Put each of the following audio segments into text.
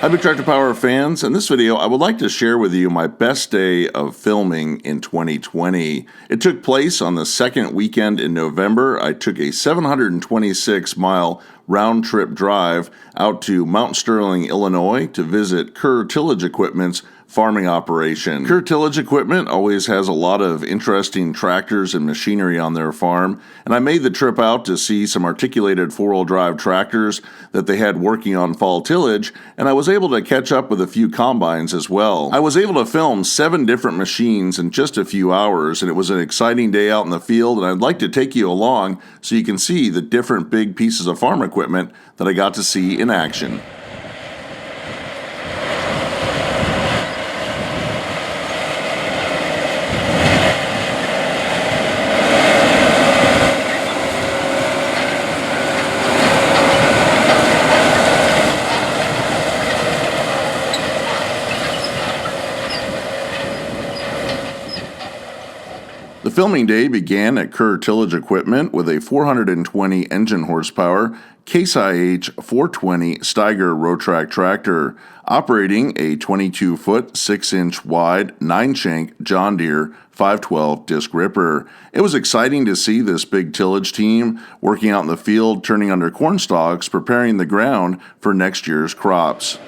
Hi Big Tractor Power fans. In this video I would like to share with you my best day of filming in 2020. It took place on the second weekend in November. I took a 726-mile round-trip drive out to Mount Sterling, Illinois to visit Kerr Tillage Equipment's farming operation. Kerr Tillage Equipment always has a lot of interesting tractors and machinery on their farm, and I made the trip out to see some articulated four-wheel drive tractors that they had working on fall tillage, and I was able to catch up with a few combines as well. I was able to film 7 different machines in just a few hours, and it was an exciting day out in the field, and I'd like to take you along so you can see the different big pieces of farm equipment that I got to see in action. The filming day began at Kerr Tillage Equipment with a 420 engine horsepower Case IH 420 STEIGER Rowtrac tractor, operating a 22-foot, 6-inch wide, 9-shank John Deere 512 disc ripper. It was exciting to see this big tillage team working out in the field, turning under corn stalks, preparing the ground for next year's crops.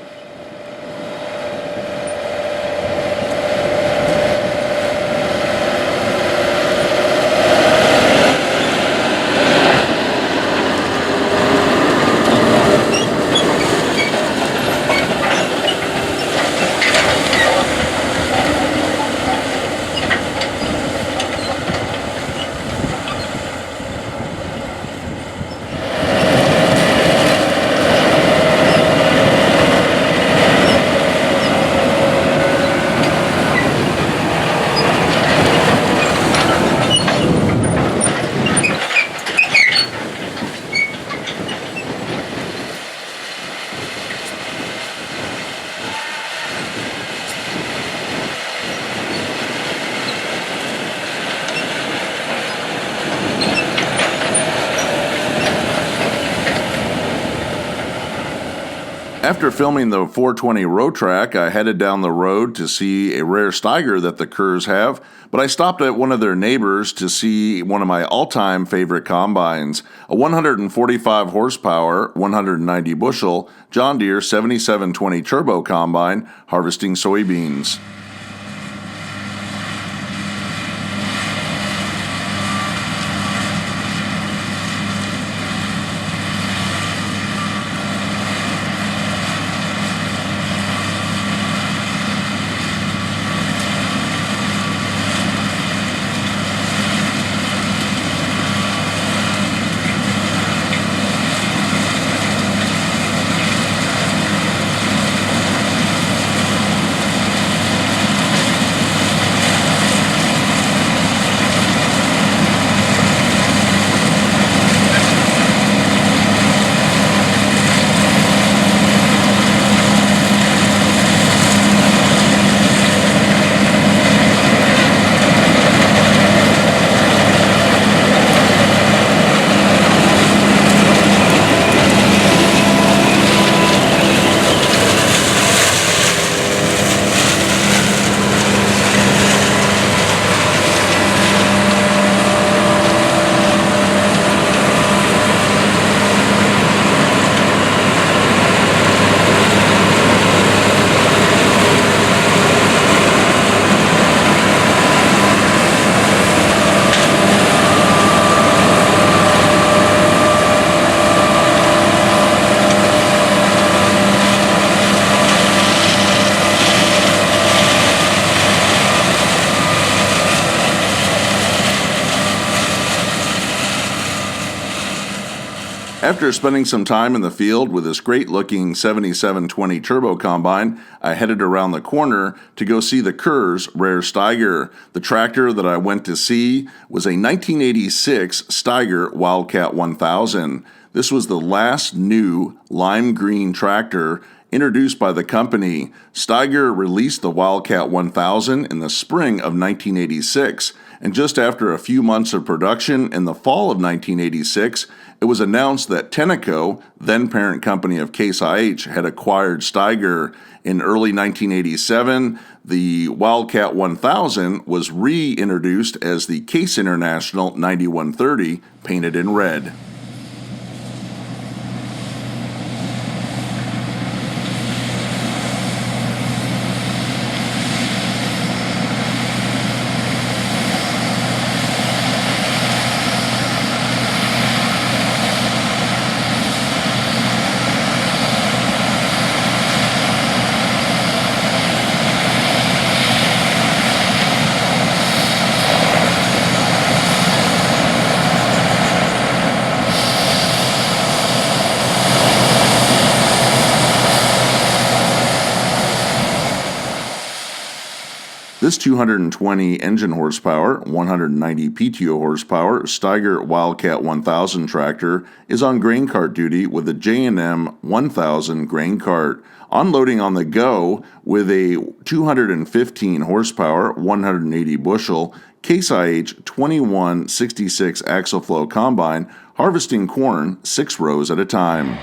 After filming the 420 Rowtrac, I headed down the road to see a rare Steiger that the Kerrs have, but I stopped at one of their neighbors to see one of my all-time favorite combines, a 145 horsepower, 190 bushel John Deere 7720 Turbo Combine harvesting soybeans. After spending some time in the field with this great-looking 7720 Turbo Combine, I headed around the corner to go see the Kerrs rare Steiger. The tractor that I went to see was a 1986 STEIGER Wildcat 1000. This was the last new lime green tractor Introduced by the company, STEIGER released the Wildcat 1000 in the spring of 1986, and just after a few months of production in the fall of 1986, it was announced that Tenneco, then parent company of Case IH, had acquired STEIGER. In early 1987, the Wildcat 1000 was reintroduced as the Case International 9130, painted in red. This 220 engine horsepower, 190 PTO horsepower STEIGER Wildcat 1000 tractor is on grain cart duty with a J&M 1000 grain cart. Unloading on the go with a 215 horsepower, 180 bushel Case IH 2166 Axial-Flow Combine, harvesting corn 6 rows at a time.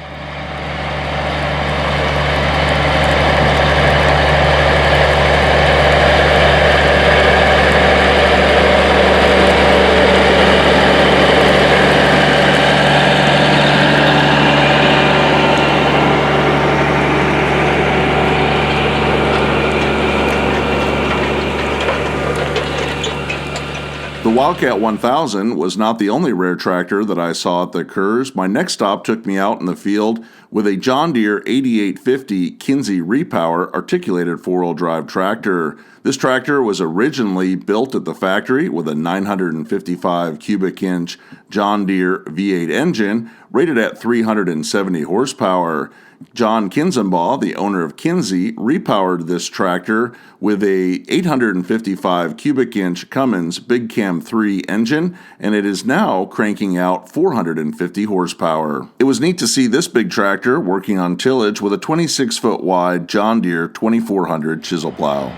The Wildcat 1000 was not the only rare tractor that I saw at the Kerrs. My next stop took me out in the field with a John Deere 8850 Kinze Re-Power articulated four-wheel drive tractor. This tractor was originally built at the factory with a 955 cubic inch John Deere V8 engine rated at 370 horsepower. John Kinzenbaugh, the owner of Kinze, repowered this tractor with a 855 cubic inch Cummins Big Cam 3 engine, and it is now cranking out 450 horsepower. It was neat to see this big tractor working on tillage with a 26-foot wide John Deere 2400 chisel plow.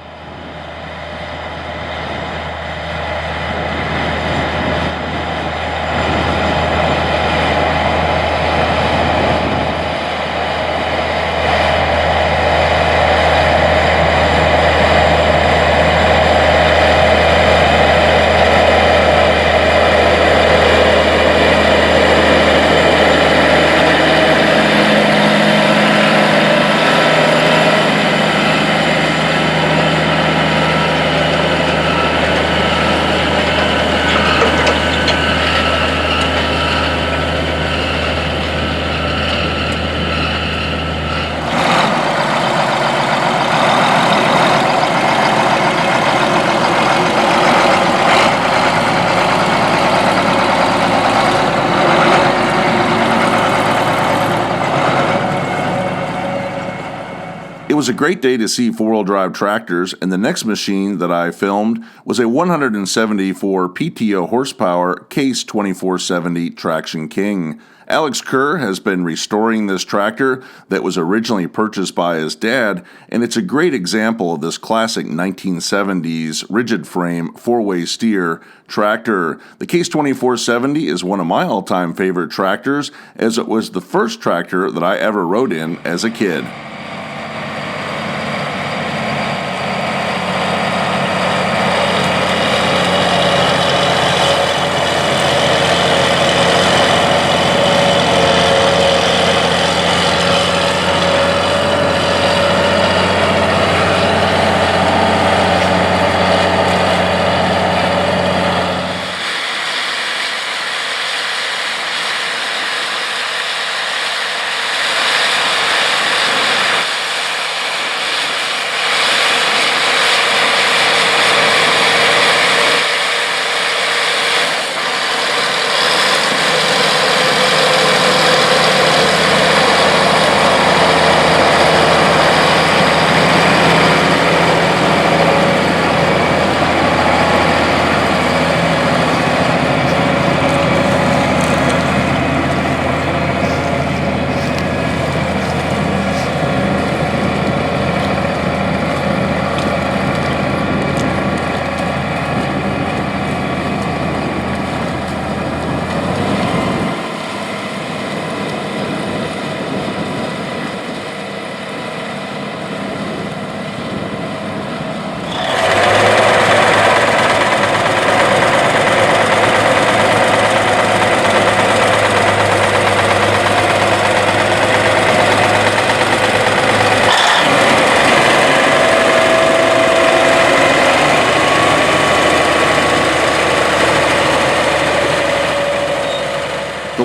It was a great day to see four-wheel drive tractors, and the next machine that I filmed was a 174 PTO horsepower Case 2470 Traction King. Alex Kerr has been restoring this tractor that was originally purchased by his dad, and it's a great example of this classic 1970s rigid frame four-way steer tractor. The Case 2470 is one of my all-time favorite tractors, as it was the first tractor that I ever rode in as a kid.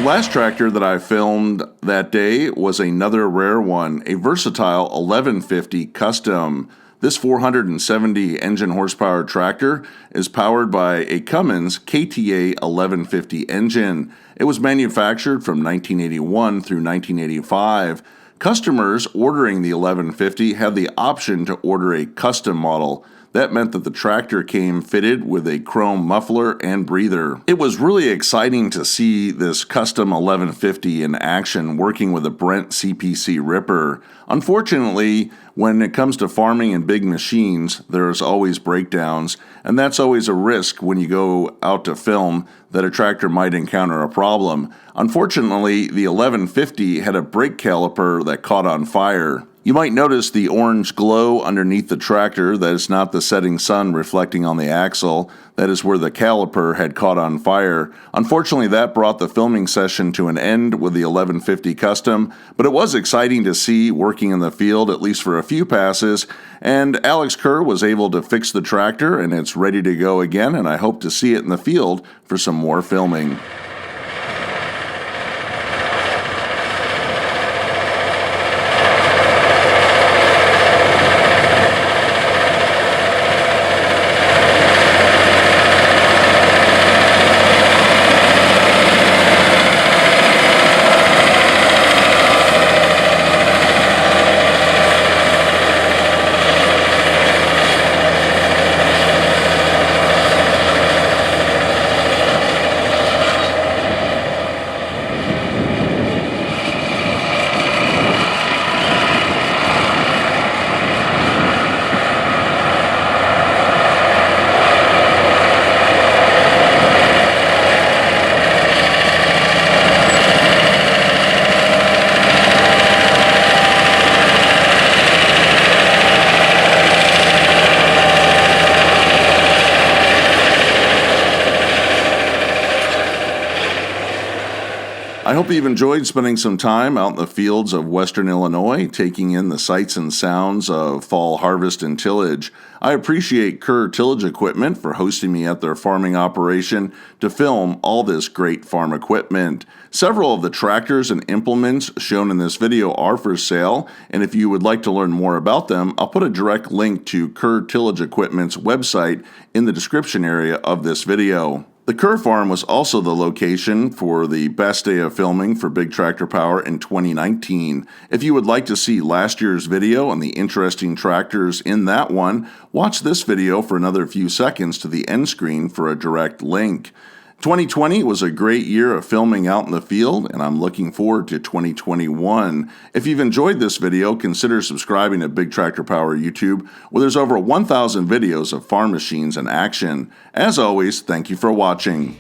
last tractor that I filmed that day was another rare one, a versatile 1150 Custom. This 470 engine horsepower tractor is powered by a Cummins KTA 1150 engine. It was manufactured from 1981 through 1985. Customers ordering the 1150 had the option to order a custom model. That meant that the tractor came fitted with a chrome muffler and breather. It was really exciting to see this custom 1150 in action working with a Brent CPC ripper. Unfortunately, when it comes to farming and big machines, there's always breakdowns, and that's always a risk when you go out to film that a tractor might encounter a problem. Unfortunately, the 1150 had a brake caliper that caught on fire. You might notice the orange glow underneath the tractor. That is not the setting sun reflecting on the axle. That is where the caliper had caught on fire. Unfortunately, that brought the filming session to an end with the 1150 Custom, but it was exciting to see working in the field, at least for a few passes, and Alex Kerr was able to fix the tractor, and it's ready to go again, and I hope to see it in the field for some more filming. I hope you've enjoyed spending some time out in the fields of Western Illinois, taking in the sights and sounds of fall harvest and tillage. I appreciate Kerr Tillage Equipment for hosting me at their farming operation to film all this great farm equipment. Several of the tractors and implements shown in this video are for sale, and if you would like to learn more about them, I'll put a direct link to Kerr Tillage Equipment's website in the description area of this video. The Kerr Farm was also the location for the best day of filming for Big Tractor Power in 2019. If you would like to see last year's video and the interesting tractors in that one, watch this video for another few seconds to the end screen for a direct link. 2020 was a great year of filming out in the field, and I'm looking forward to 2021. If you've enjoyed this video, consider subscribing to Big Tractor Power YouTube, where there's over 1,000 videos of farm machines in action. As always, thank you for watching.